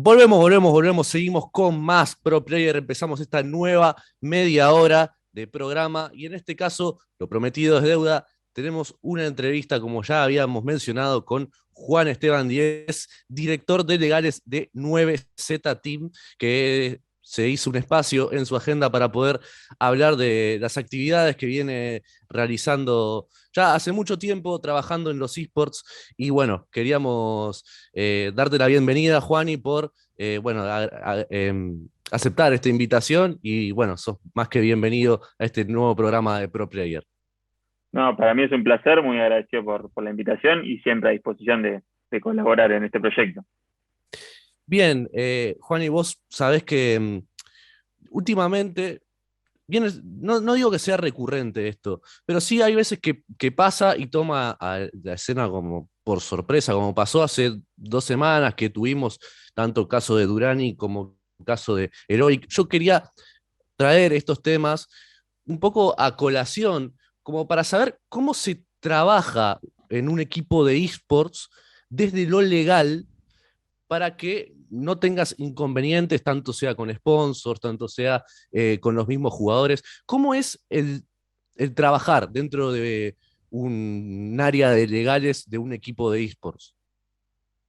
Volvemos, seguimos con más Pro Player, empezamos esta nueva media hora de programa y en este caso, lo prometido es deuda, tenemos una entrevista, como ya habíamos mencionado, con Juan Esteban Díez, director de legales de 9Z Team, que se hizo un espacio en su agenda para poder hablar de las actividades que viene realizando ya hace mucho tiempo trabajando en los esports y bueno, queríamos darte la bienvenida, Juani, por bueno, aceptar esta invitación y bueno, sos más que bienvenido a este nuevo programa de Pro Player. No, para mí es un placer, muy agradecido por la invitación y siempre a disposición de colaborar en este proyecto. Bien, Juani, vos sabés que últimamente, bien, no digo que sea recurrente esto, pero sí hay veces que pasa y toma a la escena como por sorpresa, como pasó hace 2 semanas que tuvimos tanto caso de Durani como caso de Heroic. Yo quería traer estos temas un poco a colación, como para saber cómo se trabaja en un equipo de esports desde lo legal para que no tengas inconvenientes, tanto sea con sponsors, tanto sea con los mismos jugadores. ¿Cómo es el trabajar dentro de un área de legales de un equipo de esports?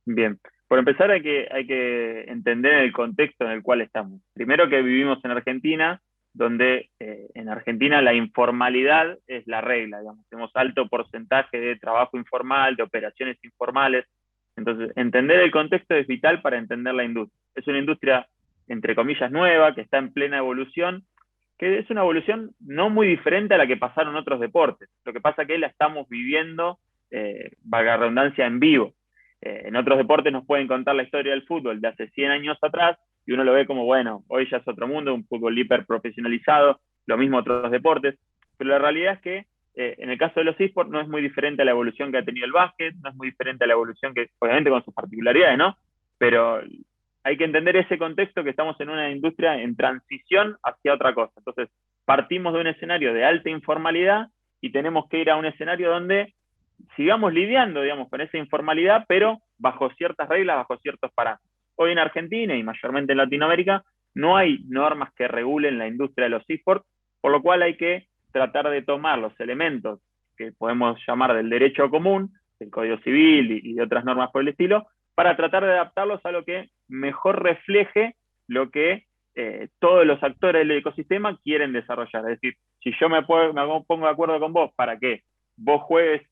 Bien, por empezar hay que entender el contexto en el cual estamos. Primero que vivimos en Argentina, donde en Argentina la informalidad es la regla, digamos. Tenemos alto porcentaje de trabajo informal, de operaciones informales. Entonces, entender el contexto es vital para entender la industria. Es una industria, entre comillas, nueva, que está en plena evolución, que es una evolución no muy diferente a la que pasaron otros deportes. Lo que pasa es que la estamos viviendo, valga la redundancia, en vivo. En otros deportes nos pueden contar la historia del fútbol de hace 100 años atrás y uno lo ve como, bueno, hoy ya es otro mundo, un fútbol hiper profesionalizado, lo mismo otros deportes, pero la realidad es que en el caso de los esports no es muy diferente a la evolución que ha tenido el básquet, no es muy diferente a la evolución que, obviamente con sus particularidades, ¿no? Pero hay que entender ese contexto que estamos en una industria en transición hacia otra cosa. Entonces, partimos de un escenario de alta informalidad y tenemos que ir a un escenario donde sigamos lidiando, digamos, con esa informalidad, pero bajo ciertas reglas, bajo ciertos parámetros. Hoy en Argentina y mayormente en Latinoamérica no hay normas que regulen la industria de los esports, por lo cual hay que tratar de tomar los elementos que podemos llamar del derecho común, del Código Civil y de otras normas por el estilo, para tratar de adaptarlos a lo que mejor refleje lo que todos los actores del ecosistema quieren desarrollar. Es decir, si yo me pongo de acuerdo con vos para que vos juegues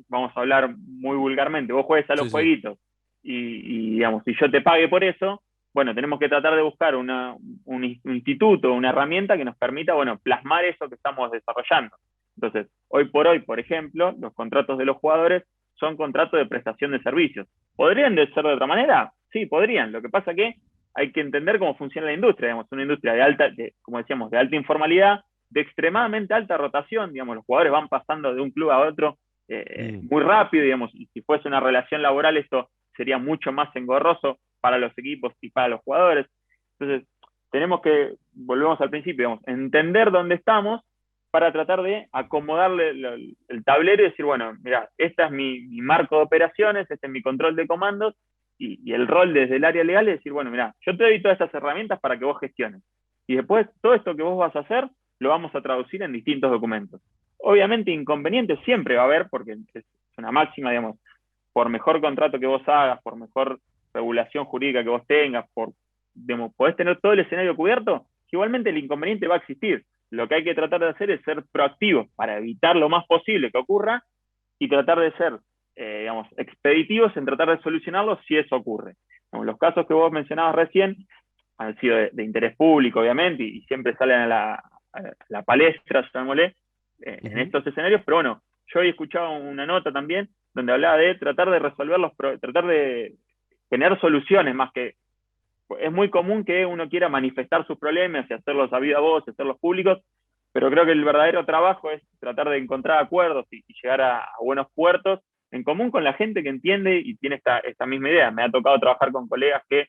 vamos a hablar muy vulgarmente, vos juegues a los Sí, sí. jueguitos digamos, si yo te pague por eso, bueno, tenemos que tratar de buscar un instituto, una herramienta que nos permita, bueno, plasmar eso que estamos desarrollando. Entonces, hoy por hoy, por ejemplo, los contratos de los jugadores son contratos de prestación de servicios. ¿Podrían ser de otra manera? Sí, podrían. Lo que pasa que hay que entender cómo funciona la industria, digamos, una industria de alta, como decíamos, de alta informalidad, de extremadamente alta rotación, digamos, los jugadores van pasando de un club a otro Mm. muy rápido, digamos, y si fuese una relación laboral esto sería mucho más engorroso para los equipos y para los jugadores. Entonces, tenemos que, volvemos al principio, digamos, entender dónde estamos para tratar de acomodarle el tablero y decir, bueno, mira, este es mi marco de operaciones, este es mi control de comandos, y el rol desde el área legal es decir, bueno, mira, yo te doy todas estas herramientas para que vos gestiones. Y después, todo esto que vos vas a hacer, lo vamos a traducir en distintos documentos. Obviamente, inconvenientes siempre va a haber, porque es una máxima, digamos, por mejor contrato que vos hagas, por mejor regulación jurídica que vos tengas, digamos, podés tener todo el escenario cubierto, igualmente el inconveniente va a existir. Lo que hay que tratar de hacer es ser proactivos para evitar lo más posible que ocurra y tratar de ser, digamos, expeditivos en tratar de solucionarlo si eso ocurre. Digamos, los casos que vos mencionabas recién han sido de interés público, obviamente, y siempre salen a la palestra, llamémosle, en Ujú. estos escenarios, pero bueno, yo he escuchado una nota también donde hablaba de tratar de resolverlos, tratar de tener soluciones más que es muy común que uno quiera manifestar sus problemas y hacerlos a viva voz, hacerlos públicos, pero creo que el verdadero trabajo es tratar de encontrar acuerdos y llegar a buenos puertos en común con la gente que entiende y tiene esta misma idea. Me ha tocado trabajar con colegas que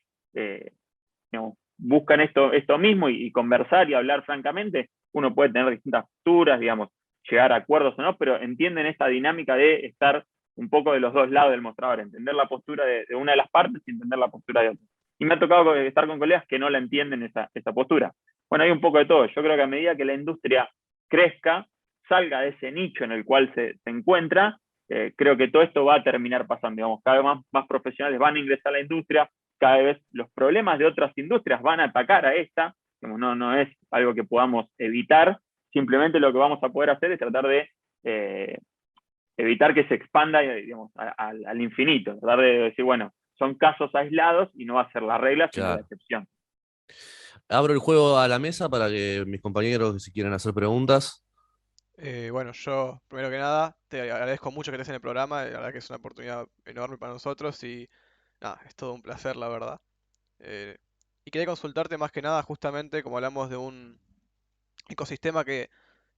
digamos, buscan esto mismo y conversar y hablar francamente. Uno puede tener distintas posturas, digamos, llegar a acuerdos o no, pero entienden esta dinámica de estar un poco de los dos lados del mostrador, entender la postura de una de las partes y entender la postura de otra. Y me ha tocado estar con colegas que no la entienden esa postura. Bueno, hay un poco de todo. Yo creo que a medida que la industria crezca, salga de ese nicho en el cual se encuentra, creo que todo esto va a terminar pasando. Digamos, cada vez más profesionales van a ingresar a la industria, cada vez los problemas de otras industrias van a atacar a esta. Digamos, no es algo que podamos evitar, simplemente lo que vamos a poder hacer es tratar de evitar que se expanda, digamos, al infinito, tratar de decir, bueno, son casos aislados y no va a ser la regla, sino la Claro. excepción. Abro el juego a la mesa para que mis compañeros, si quieren hacer preguntas. Bueno, yo, primero que nada, te agradezco mucho que estés en el programa, la verdad que es una oportunidad enorme para nosotros y nada, es todo un placer, la verdad. Eh, y quería consultarte más que nada, justamente como hablamos de un ecosistema que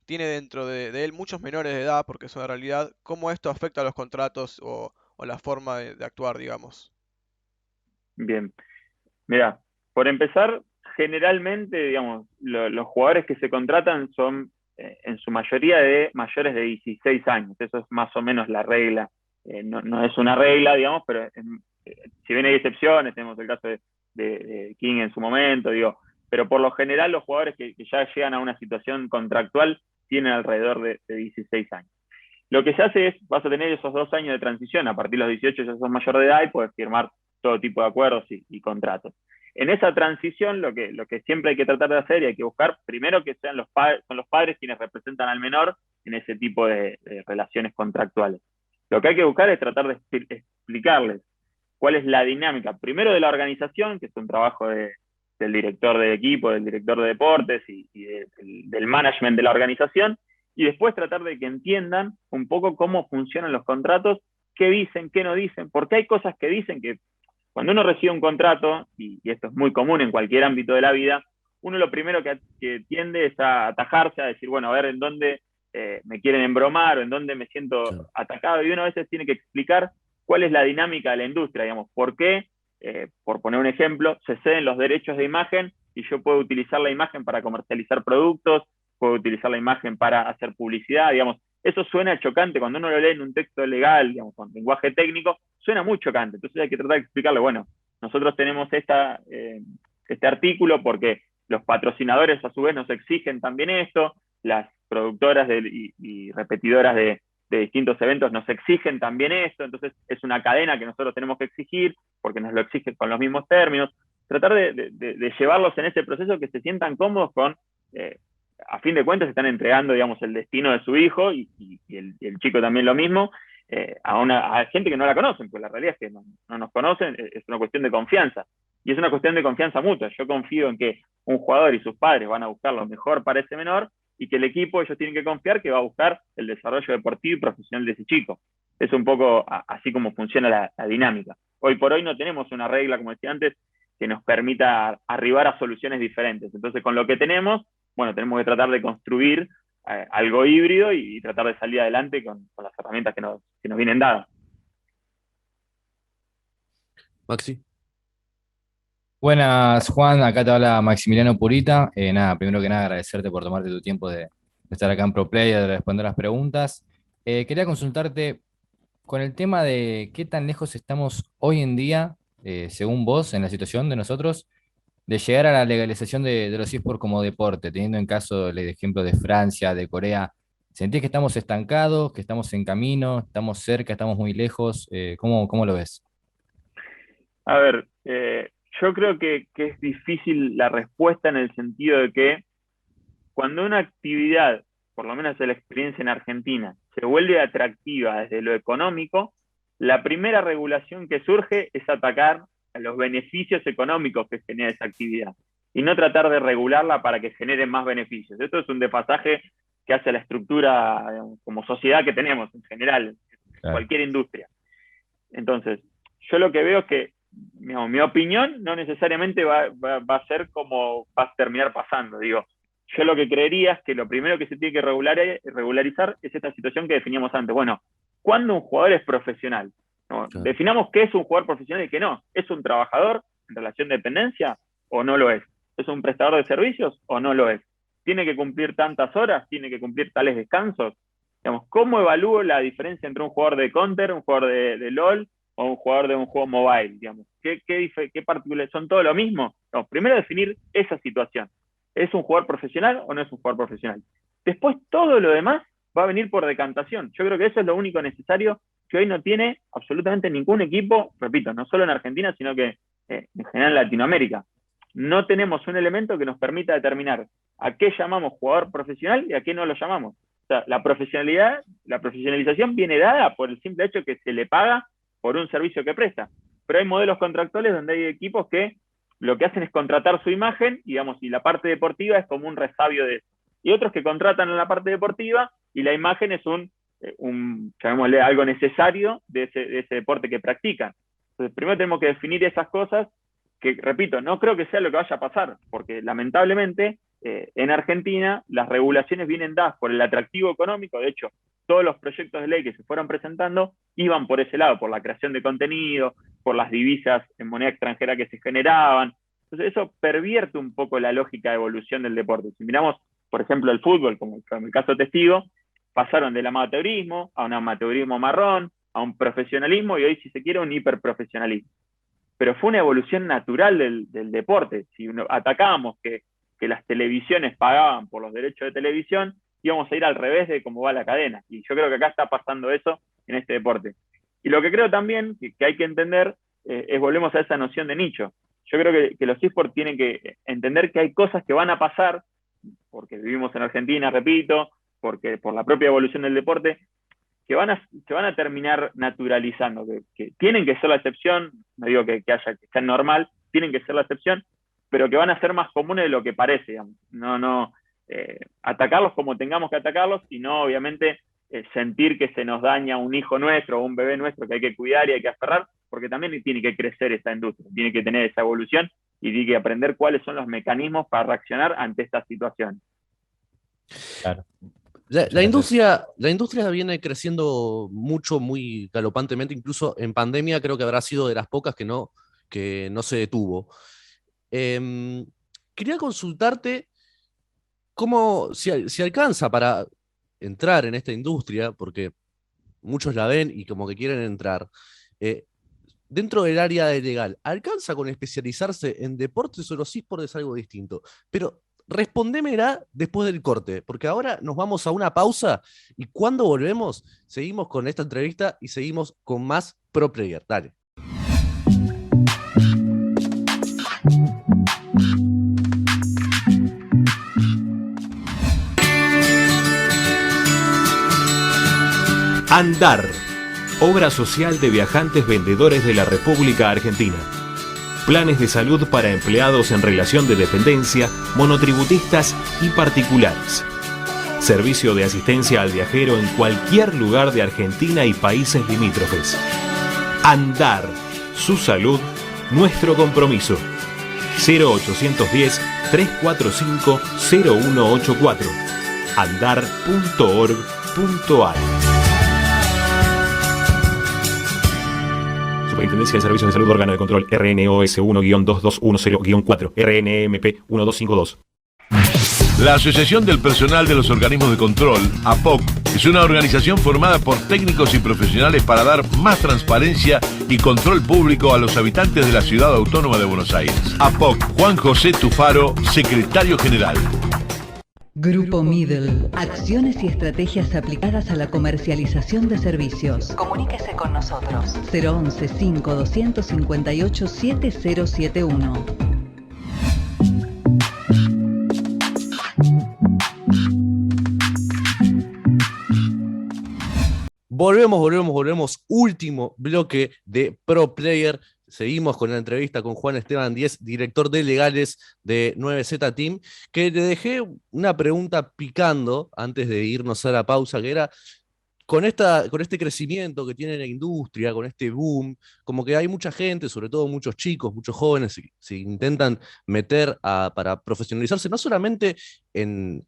tiene dentro de él muchos menores de edad, porque es una realidad, ¿cómo esto afecta a los contratos o la forma de actuar, digamos? Bien, mira, por empezar, generalmente, digamos, los jugadores que se contratan son en su mayoría de mayores de 16 años. Eso es más o menos la regla. No es una regla, digamos, pero si bien hay excepciones, tenemos el caso de King en su momento, digo, pero por lo general los jugadores que ya llegan a una situación contractual tienen alrededor de 16 años. Lo que se hace es, vas a tener esos 2 años de transición, a partir de los 18 ya sos mayor de edad y puedes firmar todo tipo de acuerdos y contratos. En esa transición, lo que siempre hay que tratar de hacer y hay que buscar, primero que sean son los padres quienes representan al menor en ese tipo de relaciones contractuales. Lo que hay que buscar es tratar de explicarles cuál es la dinámica, primero de la organización, que es un trabajo del director de equipo, del director de deportes del management de la organización, y después tratar de que entiendan un poco cómo funcionan los contratos, qué dicen, qué no dicen, porque hay cosas que dicen que cuando uno recibe un contrato, y esto es muy común en cualquier ámbito de la vida, uno lo primero que tiende es a atajarse, a decir, bueno, a ver en dónde me quieren embromar o en dónde me siento Claro. atacado, y uno a veces tiene que explicar cuál es la dinámica de la industria, digamos, por qué, por poner un ejemplo, se ceden los derechos de imagen y yo puedo utilizar la imagen para comercializar productos, puedo utilizar la imagen para hacer publicidad, digamos, eso suena chocante cuando uno lo lee en un texto legal, digamos, con lenguaje técnico, suena muy chocante. Entonces hay que tratar de explicarle, bueno, nosotros tenemos este artículo porque los patrocinadores a su vez nos exigen también esto, las productoras y repetidoras de distintos eventos nos exigen también esto, entonces es una cadena que nosotros tenemos que exigir porque nos lo exigen con los mismos términos. Tratar de llevarlos en ese proceso que se sientan cómodos con a fin de cuentas están entregando, digamos, el destino de su hijo y el chico también lo mismo, a gente que no la conocen, pues la realidad es que no nos conocen, es una cuestión de confianza. Y es una cuestión de confianza mutua. Yo confío en que un jugador y sus padres van a buscar lo mejor para ese menor y que el equipo, ellos tienen que confiar que va a buscar el desarrollo deportivo y profesional de ese chico. Es un poco así como funciona la dinámica. Hoy por hoy no tenemos una regla, como decía antes, que nos permita arribar a soluciones diferentes. Entonces, con lo que tenemos, bueno, tenemos que tratar de construir algo híbrido y tratar de salir adelante con las herramientas que nos vienen dadas. Maxi. Buenas, Juan. Acá te habla Maximiliano Purita. Nada, primero que nada, agradecerte por tomarte tu tiempo de estar acá en ProPlay, de responder las preguntas. Quería consultarte con el tema de qué tan lejos estamos hoy en día, según vos, en la situación de nosotros, de llegar a la legalización de los eSports como deporte, teniendo en caso el ejemplo de Francia, de Corea. ¿Sentís que estamos estancados, que estamos en camino, estamos cerca, estamos muy lejos? ¿Cómo lo ves? A ver, yo creo que es difícil la respuesta en el sentido de que cuando una actividad, por lo menos en la experiencia en Argentina, se vuelve atractiva desde lo económico, la primera regulación que surge es atacar a los beneficios económicos que genera esa actividad y no tratar de regularla para que genere más beneficios. Esto es un desfasaje que hace la estructura, digamos, como sociedad que tenemos en general, en Claro. cualquier industria. Entonces, yo lo que veo es que digamos, mi opinión no necesariamente va a ser como va a terminar pasando. Digo, yo lo que creería es que lo primero que se tiene que regularizar es esta situación que definíamos antes. Bueno, ¿cuándo un jugador es profesional? ¿No? Claro. Definamos qué es un jugador profesional y qué no. ¿Es un trabajador en relación de dependencia o no lo es? ¿Es un prestador de servicios o no lo es? ¿Tiene que cumplir tantas horas? ¿Tiene que cumplir tales descansos? Digamos, ¿cómo evalúo la diferencia entre un jugador de Counter, un jugador de LOL o un jugador de un juego mobile, digamos. ¿Qué particularidades? ¿Son todo lo mismo? No, primero definir esa situación. ¿Es un jugador profesional o no es un jugador profesional? Después todo lo demás va a venir por decantación. Yo creo que eso es lo único necesario que hoy no tiene absolutamente ningún equipo, repito, no solo en Argentina, sino que en general en Latinoamérica. No tenemos un elemento que nos permita determinar a qué llamamos jugador profesional y a qué no lo llamamos. O sea, la profesionalización viene dada por el simple hecho que se le paga por un servicio que presta. Pero hay modelos contractuales donde hay equipos que lo que hacen es contratar su imagen, digamos, y la parte deportiva es como un resabio de eso. Y otros que contratan en la parte deportiva y la imagen es llamémosle, algo necesario de ese deporte que practican. Entonces, primero tenemos que definir esas cosas que, repito, no creo que sea lo que vaya a pasar, porque lamentablemente en Argentina las regulaciones vienen dadas por el atractivo económico. De hecho, todos los proyectos de ley que se fueron presentando iban por ese lado, por la creación de contenido, por las divisas en moneda extranjera que se generaban. Entonces eso pervierte un poco la lógica de evolución del deporte. Si miramos, por ejemplo, el fútbol, como en el caso testigo, pasaron del amateurismo a un amateurismo marrón, a un profesionalismo y hoy, si se quiere, un hiperprofesionalismo. Pero fue una evolución natural del deporte. Si atacábamos que las televisiones pagaban por los derechos de televisión, íbamos a ir al revés de cómo va la cadena. Y yo creo que acá está pasando eso en este deporte. Y lo que creo también que hay que entender es, volvemos a esa noción de nicho. Yo creo que los eSports tienen que entender que hay cosas que van a pasar, porque vivimos en Argentina, repito, porque por la propia evolución del deporte, que se van a terminar naturalizando, que tienen que ser la excepción, no digo que sea normal, tienen que ser la excepción, pero que van a ser más comunes de lo que parece, digamos. No atacarlos como tengamos que atacarlos y no, obviamente, sentir que se nos daña un hijo nuestro o un bebé nuestro que hay que cuidar y hay que aferrar, porque también tiene que crecer esta industria, tiene que tener esa evolución y tiene que aprender cuáles son los mecanismos para reaccionar ante estas situaciones. Claro. La industria viene creciendo mucho, muy galopantemente, incluso en pandemia creo que habrá sido de las pocas que no se detuvo. Quería consultarte si alcanza para entrar en esta industria, porque muchos la ven y como que quieren entrar, dentro del área de legal, ¿alcanza con especializarse en deportes o los eSports es algo distinto? Pero respondémela después del corte, porque ahora nos vamos a una pausa y cuando volvemos seguimos con esta entrevista y seguimos con más Pro Player. Dale. Andar, obra social de viajantes vendedores de la República Argentina. Planes de salud para empleados en relación de dependencia, monotributistas y particulares. Servicio de asistencia al viajero en cualquier lugar de Argentina y países limítrofes. Andar, su salud, nuestro compromiso. 0810-345-0184. andar.org.ar. Superintendencia de Servicios de Salud, órgano de control, RNOS 1-2210-4, RNMP 1252. La Asociación del Personal de los Organismos de Control, APOC, es una organización formada por técnicos y profesionales para dar más transparencia y control público a los habitantes de la Ciudad Autónoma de Buenos Aires. APOC, Juan José Tufaro, secretario general. Grupo Middle. Acciones y estrategias aplicadas a la comercialización de servicios. Comuníquese con nosotros. 011-5258-7071. Volvemos. Último bloque de Pro Player. Seguimos con la entrevista con Juan Esteban Díez, director de legales de 9Z Team, que le dejé una pregunta picando antes de irnos a la pausa, que era, con este crecimiento que tiene la industria, con este boom, como que hay mucha gente, sobre todo muchos chicos, muchos jóvenes, se intentan meter para profesionalizarse, no solamente en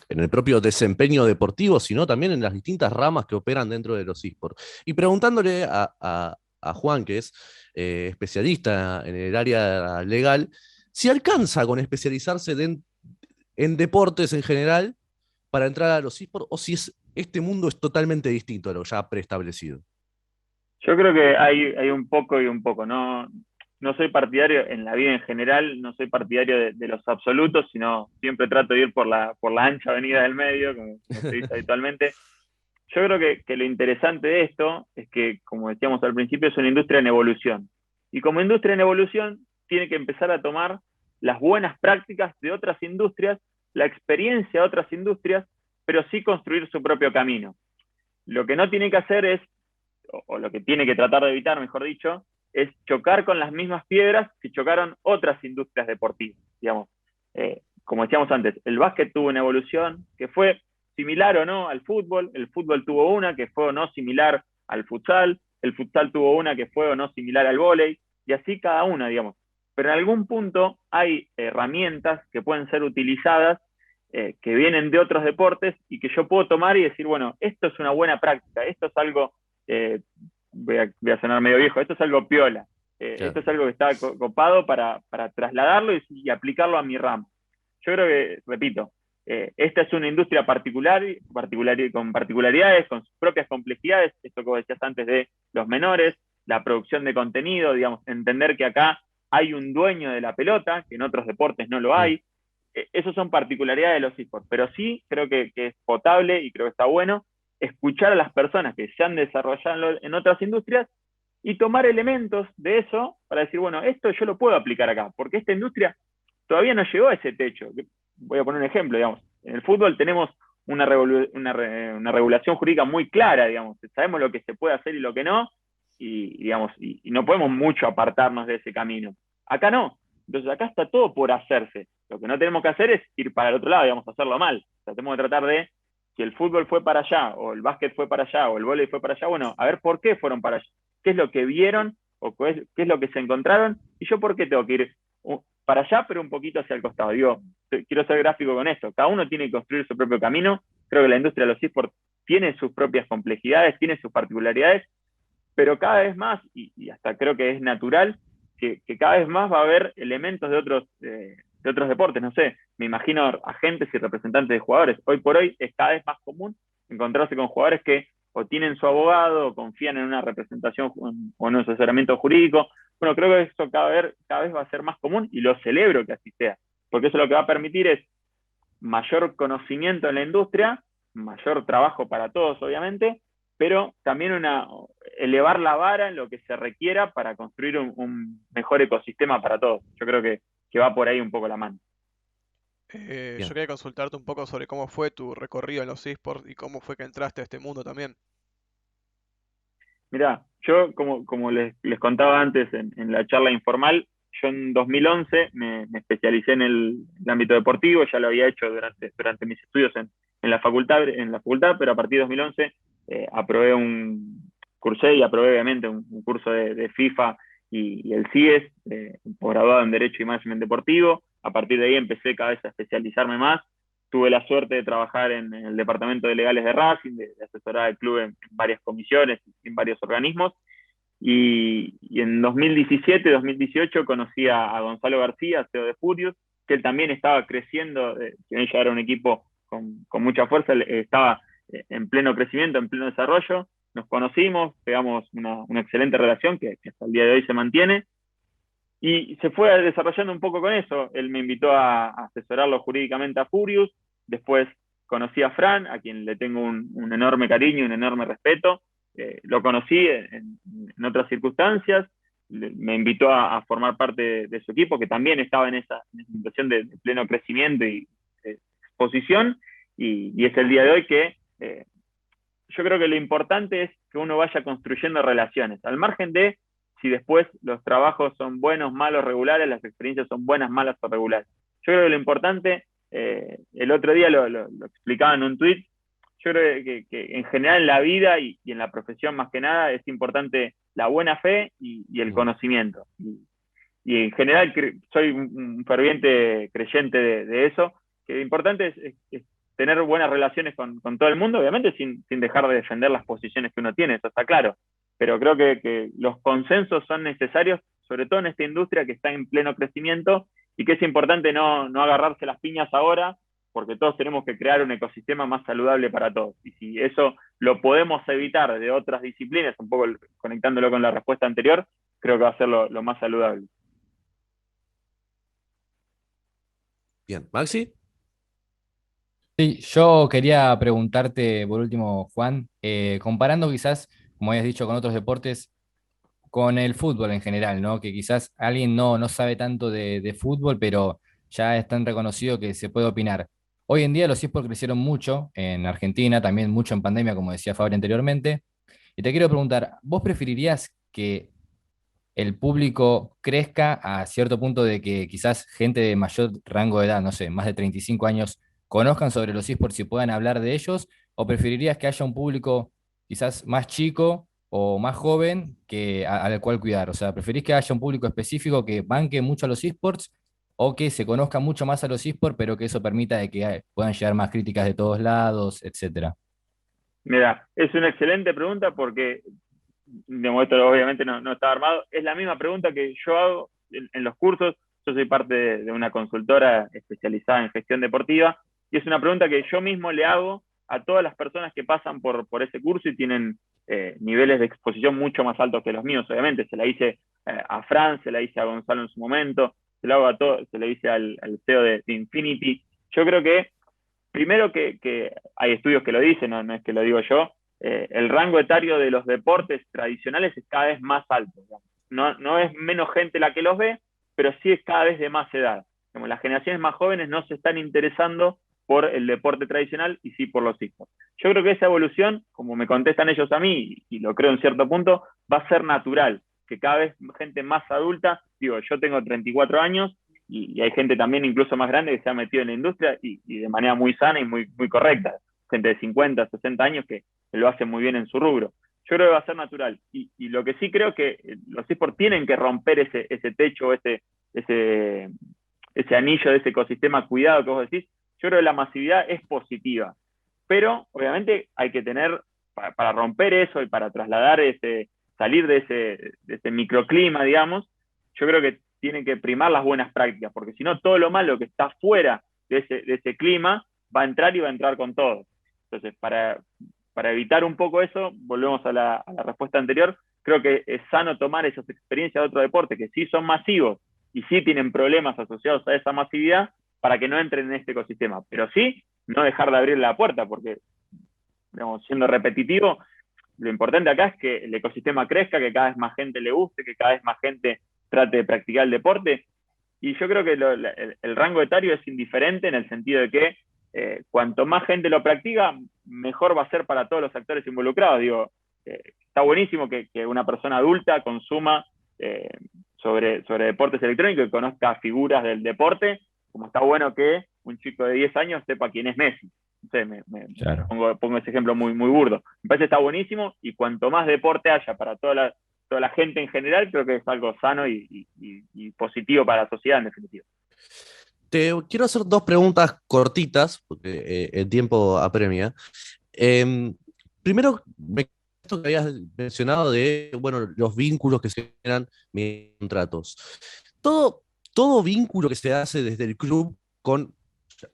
el propio desempeño deportivo, sino también en las distintas ramas que operan dentro de los eSports. Y preguntándole a Juan, que es especialista en el área legal, si alcanza con especializarse en deportes en general para entrar a los eSports, o si este mundo es totalmente distinto a lo ya preestablecido. Yo creo que hay un poco y un poco. No soy partidario en la vida en general, no soy partidario de los absolutos, sino siempre trato de ir por la ancha avenida del medio, como se dice habitualmente. Yo creo que lo interesante de esto es que, como decíamos al principio, es una industria en evolución. Y como industria en evolución, tiene que empezar a tomar las buenas prácticas de otras industrias, la experiencia de otras industrias, pero sí construir su propio camino. Lo que no tiene que hacer es, o lo que tiene que tratar de evitar, mejor dicho, es chocar con las mismas piedras que chocaron otras industrias deportivas. Digamos, como decíamos antes, el básquet tuvo una evolución que fue similar o no al fútbol, el fútbol tuvo una que fue o no similar al futsal, el futsal tuvo una que fue o no similar al vóley, y así cada una, digamos. Pero en algún punto hay herramientas que pueden ser utilizadas que vienen de otros deportes y que yo puedo tomar y decir, bueno, esto es una buena práctica, esto es algo, voy a sonar medio viejo, esto es algo piola, Claro. esto es algo que está copado para trasladarlo y aplicarlo a mi ramo. Yo creo que, repito, esta es una industria con particularidades, con sus propias complejidades, esto que vos decías antes de los menores, la producción de contenido, digamos, entender que acá hay un dueño de la pelota, que en otros deportes no lo hay. Esas son particularidades de los esports, pero sí creo que es potable y creo que está bueno escuchar a las personas que se han desarrollado en otras industrias y tomar elementos de eso para decir, bueno, esto yo lo puedo aplicar acá, porque esta industria todavía no llegó a ese techo. Voy a poner un ejemplo, digamos. En el fútbol tenemos una regulación jurídica muy clara, digamos. Sabemos lo que se puede hacer y lo que no, digamos, y no podemos mucho apartarnos de ese camino. Acá no. Entonces acá está todo por hacerse. Lo que no tenemos que hacer es ir para el otro lado, digamos, hacerlo mal. O sea, tenemos que tratar de, si el fútbol fue para allá, o el básquet fue para allá, o el vóley fue para allá, bueno, a ver por qué fueron para allá. ¿Qué es lo que vieron? ¿O qué es lo que se encontraron? ¿Y yo por qué tengo que ir para allá, pero un poquito hacia el costado? Digo, quiero ser gráfico con esto. Cada uno tiene que construir su propio camino. Creo que la industria de los esports tiene sus propias complejidades, tiene sus particularidades, pero cada vez más, y hasta creo que es natural, que cada vez más va a haber elementos de otros deportes. No sé, me imagino agentes y representantes de jugadores. Hoy por hoy es cada vez más común encontrarse con jugadores que o tienen su abogado, o confían en una representación o en un asesoramiento jurídico. Bueno, creo que eso cada vez va a ser más común y lo celebro que así sea, porque eso lo que va a permitir es mayor conocimiento en la industria, mayor trabajo para todos, obviamente, pero también elevar la vara en lo que se requiera para construir un mejor ecosistema para todos. Yo creo que va por ahí un poco la mano. Yo quería consultarte un poco sobre cómo fue tu recorrido en los esports y cómo fue que entraste a este mundo también. Mirá, yo como les contaba antes en la charla informal, yo en 2011 me especialicé en el ámbito deportivo, ya lo había hecho durante mis estudios en la facultad, pero a partir de 2011 cursé y aprobé obviamente un curso de FIFA y el CIES, posgraduado en Derecho y Management Deportivo. A partir de ahí empecé cada vez a especializarme más. Tuve la suerte de trabajar en el departamento de legales de Racing, de asesorar al club en varias comisiones, en varios organismos. Y en 2017, 2018 conocí a Gonzalo García, CEO de Furious, que él también estaba creciendo, que ella era un equipo con mucha fuerza, estaba en pleno crecimiento, en pleno desarrollo. Nos conocimos, pegamos una excelente relación que hasta el día de hoy se mantiene. Y se fue desarrollando un poco con eso. Él me invitó a asesorarlo jurídicamente a Furious. Después conocí a Fran, a quien le tengo un enorme cariño y un enorme respeto. Lo conocí en otras circunstancias. Me invitó a formar parte de su equipo, que también estaba en esa situación de pleno crecimiento y exposición. Y es el día de hoy que yo creo que lo importante es que uno vaya construyendo relaciones. Al margen de si después los trabajos son buenos, malos, regulares, las experiencias son buenas, malas o regulares. Yo creo que lo importante, el otro día lo explicaba en un tweet, yo creo que en general en la vida y en la profesión más que nada es importante la buena fe y el conocimiento. Y en general soy un ferviente creyente de eso, que lo importante es tener buenas relaciones con todo el mundo, obviamente sin dejar de defender las posiciones que uno tiene, eso está claro. Pero creo que los consensos son necesarios, sobre todo en esta industria que está en pleno crecimiento y que es importante no agarrarse las piñas ahora, porque todos tenemos que crear un ecosistema más saludable para todos. Y si eso lo podemos evitar de otras disciplinas, un poco conectándolo con la respuesta anterior, creo que va a ser lo más saludable. Bien, Maxi. Sí, yo quería preguntarte por último, Juan, comparando quizás, como habías dicho, con otros deportes, con el fútbol en general, ¿no? Que quizás alguien no sabe tanto de fútbol, pero ya es tan reconocido que se puede opinar. Hoy en día los esports crecieron mucho en Argentina, también mucho en pandemia, como decía Fabri anteriormente. Y te quiero preguntar, ¿vos preferirías que el público crezca a cierto punto de que quizás gente de mayor rango de edad, no sé, más de 35 años, conozcan sobre los esports y puedan hablar de ellos? ¿O preferirías que haya un público quizás más chico o más joven al cual cuidar? O sea, ¿preferís que haya un público específico que banque mucho a los esports o que se conozca mucho más a los esports, pero que eso permita de que puedan llegar más críticas de todos lados, etcétera? Mira, es una excelente pregunta porque, digamos, esto obviamente no estaba armado. Es la misma pregunta que yo hago en los cursos. Yo soy parte de una consultora especializada en gestión deportiva y es una pregunta que yo mismo le hago a todas las personas que pasan por ese curso y tienen niveles de exposición mucho más altos que los míos, obviamente. Se la hice a Fran, se la hice a Gonzalo en su momento, se la hago a todos, se la hice al CEO de Infinity. Yo creo que primero que hay estudios que lo dicen, no es que lo digo yo, el rango etario de los deportes tradicionales es cada vez más alto. No es menos gente la que los ve, pero sí es cada vez de más edad. Como las generaciones más jóvenes no se están interesando por el deporte tradicional y sí por los esports. Yo creo que esa evolución, como me contestan ellos a mí, y lo creo en cierto punto, va a ser natural, que cada vez gente más adulta, digo, yo tengo 34 años, y hay gente también incluso más grande que se ha metido en la industria y de manera muy sana y muy correcta. Gente de 50, 60 años que lo hace muy bien en su rubro. Yo creo que va a ser natural. Y lo que sí creo que los esports tienen que romper ese techo, ese anillo de ese ecosistema cuidado que vos decís. Yo creo que la masividad es positiva. Pero obviamente hay que tener, para romper eso y para trasladar salir de ese microclima, digamos, yo creo que tienen que primar las buenas prácticas, porque si no, todo lo malo que está fuera de ese clima va a entrar y va a entrar con todo. Entonces, para evitar un poco eso, volvemos a la respuesta anterior, creo que es sano tomar esas experiencias de otro deporte que sí son masivos y sí tienen problemas asociados a esa masividad para que no entren en este ecosistema. Pero sí, no dejar de abrir la puerta, porque, digamos, siendo repetitivo, lo importante acá es que el ecosistema crezca, que cada vez más gente le guste, que cada vez más gente trate de practicar el deporte. Y yo creo que el rango etario es indiferente en el sentido de que cuanto más gente lo practica, mejor va a ser para todos los actores involucrados. Digo, está buenísimo que una persona adulta consuma sobre deportes electrónicos y conozca figuras del deporte, como está bueno que un chico de 10 años sepa quién es Messi. Entonces, Claro. pongo ese ejemplo muy burdo. Me parece que está buenísimo y cuanto más deporte haya para toda la gente en general, creo que es algo sano y positivo para la sociedad en definitiva. Te quiero hacer dos preguntas cortitas, porque el tiempo apremia. Primero, esto que habías mencionado de, bueno, los vínculos que se generan mediante contratos. Todo vínculo que se hace desde el club con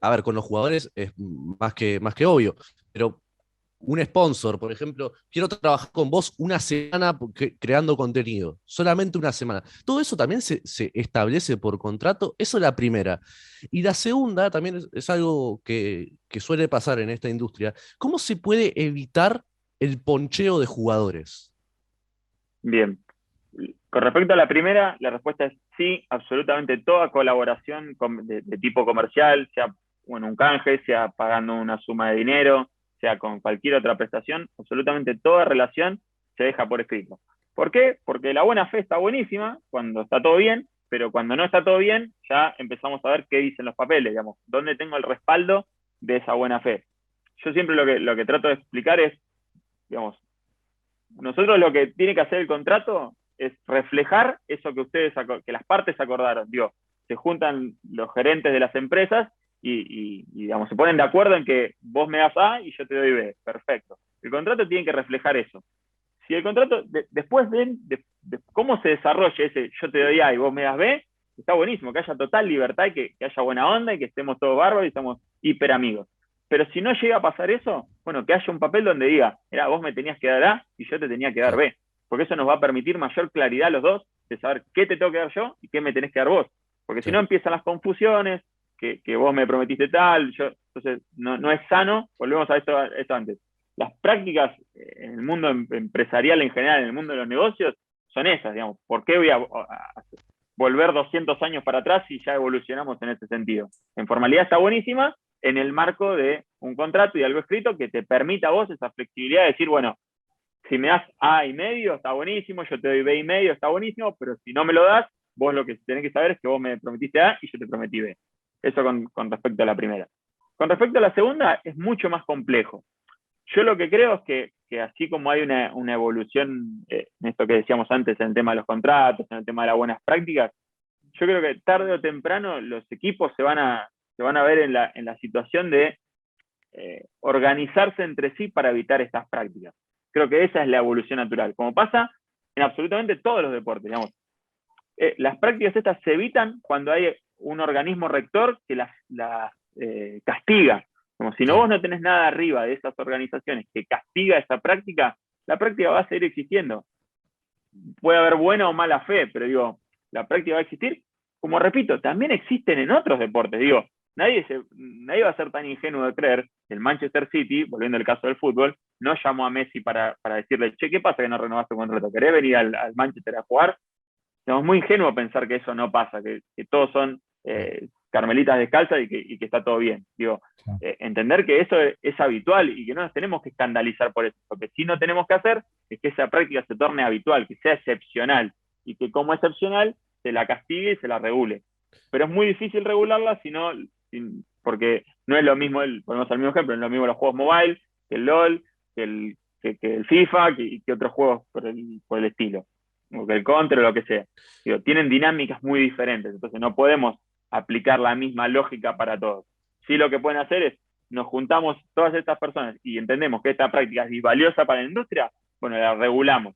los jugadores es más que obvio, pero un sponsor, por ejemplo, quiero trabajar con vos una semana creando contenido, solamente una semana. Todo eso también se establece por contrato, eso es la primera. Y la segunda también es algo que suele pasar en esta industria. ¿Cómo se puede evitar el poncheo de jugadores? Bien. Con respecto a la primera, la respuesta es sí, absolutamente toda colaboración de tipo comercial, sea un canje, sea pagando una suma de dinero, sea con cualquier otra prestación, absolutamente toda relación se deja por escrito. ¿Por qué? Porque la buena fe está buenísima cuando está todo bien, pero cuando no está todo bien, ya empezamos a ver qué dicen los papeles, digamos, dónde tengo el respaldo de esa buena fe. Yo siempre lo que trato de explicar es, digamos, nosotros lo que tiene que hacer el contrato es reflejar eso que las partes acordaron. Digo, se juntan los gerentes de las empresas y digamos, se ponen de acuerdo en que vos me das A y yo te doy B. Perfecto. El contrato tiene que reflejar eso. Si el contrato, después de cómo se desarrolla ese yo te doy A y vos me das B, está buenísimo, que haya total libertad y que haya buena onda y que estemos todos bárbaros y estamos hiper amigos. Pero si no llega a pasar eso, bueno, que haya un papel donde diga, mira, vos me tenías que dar A y yo te tenía que dar B, porque eso nos va a permitir mayor claridad a los dos de saber qué te tengo que dar yo y qué me tenés que dar vos, porque si no empiezan las confusiones, que vos me prometiste tal, entonces no es sano. Volvemos a esto antes. Las prácticas en el mundo empresarial en general, en el mundo de los negocios, son esas, digamos. ¿Por qué voy a volver 200 años para atrás si ya evolucionamos en ese sentido? En formalidad está buenísima en el marco de un contrato y algo escrito que te permita a vos esa flexibilidad de decir, bueno, si me das A y medio, está buenísimo, yo te doy B y medio, está buenísimo, pero si no me lo das, vos lo que tenés que saber es que vos me prometiste A y yo te prometí B. Eso con respecto a la primera. Con respecto a la segunda, es mucho más complejo. Yo lo que creo es que así como hay una evolución en esto que decíamos antes, en el tema de los contratos, en el tema de las buenas prácticas, yo creo que tarde o temprano los equipos se van a ver en la situación de organizarse entre sí para evitar estas prácticas. Creo que esa es la evolución natural, como pasa en absolutamente todos los deportes, digamos. Las prácticas estas se evitan cuando hay un organismo rector que las castiga. Como si vos no tenés nada arriba de esas organizaciones que castiga esa práctica, la práctica va a seguir existiendo. Puede haber buena o mala fe, pero digo, la práctica va a existir. Como repito, también existen en otros deportes. Digo, nadie va a ser tan ingenuo de creer que el Manchester City, volviendo al caso del fútbol, no llamó a Messi para decirle, che, ¿qué pasa que no renovaste tu contrato? ¿Querés venir al Manchester a jugar? Es muy ingenuo pensar que eso no pasa, que todos son carmelitas descalzas y que está todo bien. Digo, entender que eso es habitual y que no nos tenemos que escandalizar por eso. Lo que sí no tenemos que hacer es que esa práctica se torne habitual, que sea excepcional y que como excepcional se la castigue y se la regule. Pero es muy difícil regularla porque no es lo mismo, ponemos el mismo ejemplo, no es lo mismo los juegos mobile, que el LOL, que el FIFA, que otros juegos por el estilo, o que el Counter o lo que sea. Digo, tienen dinámicas muy diferentes, entonces no podemos aplicar la misma lógica para todos. Sí, lo que pueden hacer es, nos juntamos todas estas personas y entendemos que esta práctica es valiosa para la industria, bueno, la regulamos.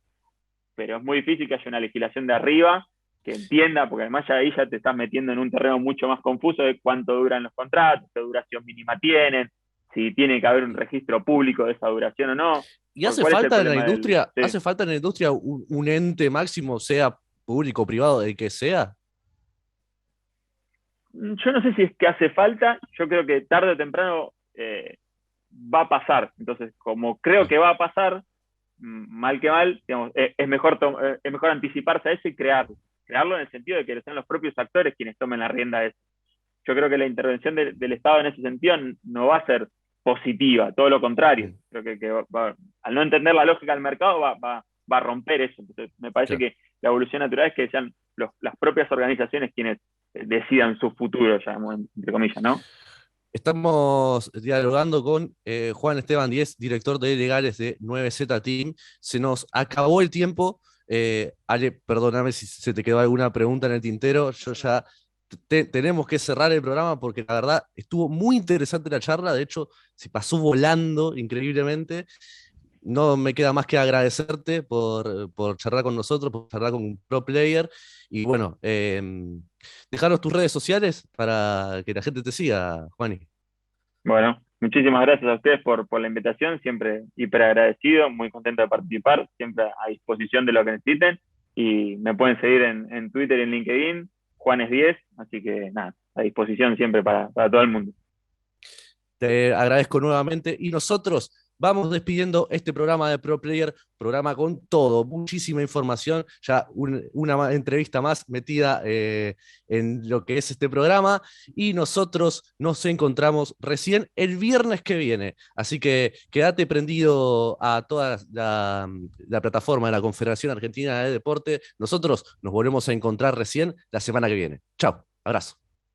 Pero es muy difícil que haya una legislación de arriba que entienda, porque además ahí ya te estás metiendo en un terreno mucho más confuso de cuánto duran los contratos, qué duración mínima tienen, si tiene que haber un registro público de esa duración o no. ¿Y hace falta en la industria, hace falta en la industria un ente máximo, sea público o privado, el que sea? Yo no sé si es que hace falta, yo creo que tarde o temprano va a pasar. Entonces, como creo que va a pasar, mal que mal, digamos, es mejor anticiparse a eso y crearlo en el sentido de que sean los propios actores quienes tomen la rienda de eso. Yo creo que la intervención del Estado en ese sentido no va a ser positiva, todo lo contrario. Creo que al no entender la lógica del mercado va a romper eso. Entonces, me parece que la evolución natural es que sean las propias organizaciones quienes decidan su futuro, ya, entre comillas, ¿no? Estamos dialogando con Juan Esteban Díez, director de legales de 9Z Team. Se nos acabó el tiempo. Ale, perdóname si se te quedó alguna pregunta en el tintero. Yo ya tenemos que cerrar el programa porque la verdad estuvo muy interesante la charla. De hecho, se pasó volando increíblemente. No me queda más que agradecerte por charlar con nosotros, por charlar con un pro player. Y bueno, dejaros tus redes sociales para que la gente te siga, Juani. Bueno, muchísimas gracias a ustedes por la invitación, siempre hiper agradecido, muy contento de participar, siempre a disposición de lo que necesiten. Y me pueden seguir en Twitter y en LinkedIn, Juanes10, así que nada, a disposición siempre para todo el mundo. Te agradezco nuevamente y nosotros vamos despidiendo este programa de Pro Player, programa con todo, muchísima información, ya una entrevista más metida en lo que es este programa y nosotros nos encontramos recién el viernes que viene, así que quédate prendido a toda la plataforma de la Confederación Argentina de Deporte. Nosotros nos volvemos a encontrar recién la semana que viene. Chao, abrazo.